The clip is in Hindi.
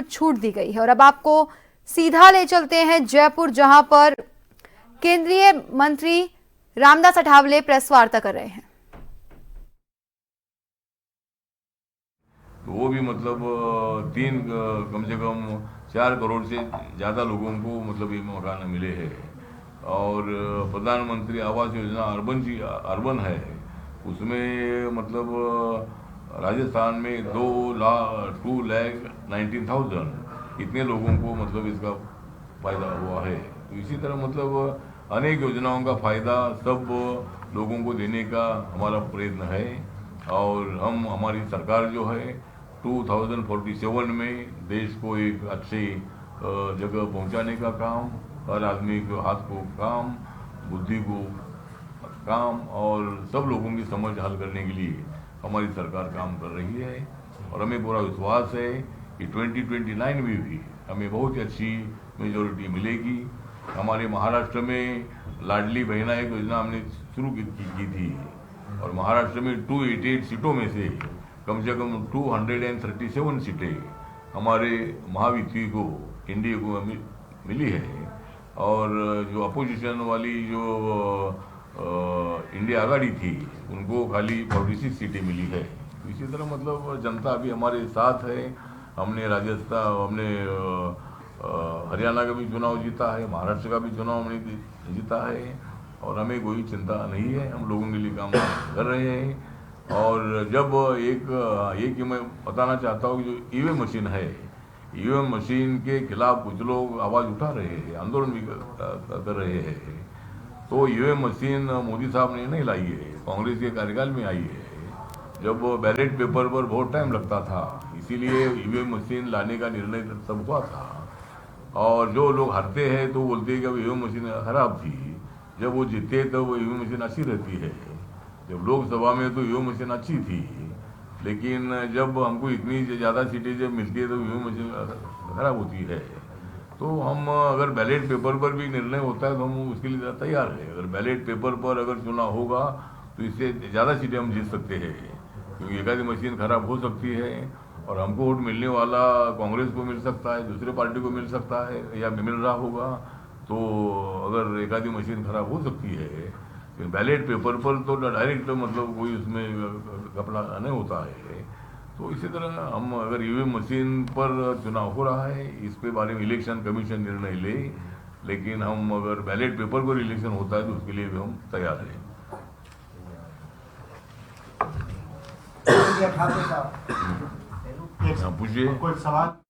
कुछ छूट दी गई है। और अब आपको सीधा ले चलते हैं जयपुर, जहां पर केंद्रीय मंत्री रामदास अठावले प्रेस वार्ता कर रहे हैं। तो वो भी मतलब कम से कम 4 करोड़ से ज़्यादा लोगों को मतलब ये मकान मिले हैं। और प्रधानमंत्री आवास योजना अर्बन है, उसमें मतलब राजस्थान में 2,19,000 इतने लोगों को मतलब इसका फायदा हुआ है। तो इसी तरह मतलब अनेक योजनाओं का फायदा सब लोगों को देने का हमारा प्रयत्न है। और हमारी सरकार जो है 2047 में देश को एक अच्छी जगह पहुंचाने का काम, हर आदमी के हाथ को काम, बुद्धि को काम और सब लोगों की समझ हल करने के लिए हमारी सरकार काम कर रही है। और हमें पूरा विश्वास है कि 2029 में भी हमें बहुत ही अच्छी मेजोरिटी मिलेगी। हमारे महाराष्ट्र में लाडली बहना एक योजना हमने शुरू की थी और महाराष्ट्र में 288 सीटों में से कम 237 सीटें हमारे महायुति को, एनडीए को मिली है। और जो अपोजिशन वाली जो इंडिया आघाड़ी थी उनको खाली 46 सीटें मिली है। इसी तरह मतलब जनता अभी हमारे साथ है। हमने राजस्थान, हमने हरियाणा का भी चुनाव जीता है, महाराष्ट्र का भी चुनाव हमने जीता है और हमें कोई चिंता नहीं है। हम लोगों के लिए काम कर रहे हैं। और जब एक मैं बताना चाहता हूँ, जो ईवीएम मशीन है, ईवीएम मशीन के खिलाफ कुछ लोग आवाज उठा रहे हैं, आंदोलन भी कर रहे हैं। तो ईवीएम मशीन मोदी साहब ने नहीं लाई है, कांग्रेस के कार्यकाल में आई है, जब बैलेट पेपर पर बहुत टाइम लगता था, इसीलिए ईवीएम मशीन लाने का निर्णय तब हुआ था। और जो लोग हारते हैं तो बोलते हैं कि ईवीएम मशीन खराब थी, जब वो जीते तो वो ईवीएम मशीन अच्छी रहती है। जब लोकसभा में तो ईवीएम मशीन अच्छी थी, लेकिन जब हमको इतनी ज़्यादा सीटें जब मिलती है तो ईवीएम मशीन खराब होती है। तो हम अगर बैलेट पेपर पर भी निर्णय होता है तो हम उसके लिए तैयार है। अगर बैलेट पेपर पर अगर चुनाव होगा तो इससे ज़्यादा सीटें हम जीत सकते हैं, क्योंकि एक आधी मशीन खराब हो सकती है और हमको वोट मिलने वाला कांग्रेस को मिल सकता है, दूसरे पार्टी को मिल सकता है या मिल रहा होगा। तो अगर एक आधी मशीन खराब हो सकती है, तो बैलेट पेपर पर तो डायरेक्ट मतलब कोई उसमें कपड़ा नहीं होता है। तो इसी तरह हम अगर ईवीएम मशीन पर चुनाव हो रहा है, इस पे बारे में इलेक्शन कमीशन निर्णय ले, लेकिन हम अगर बैलेट पेपर पर इलेक्शन होता है तो उसके लिए भी हम तैयार हैं। पूछिए। कोई सवाल?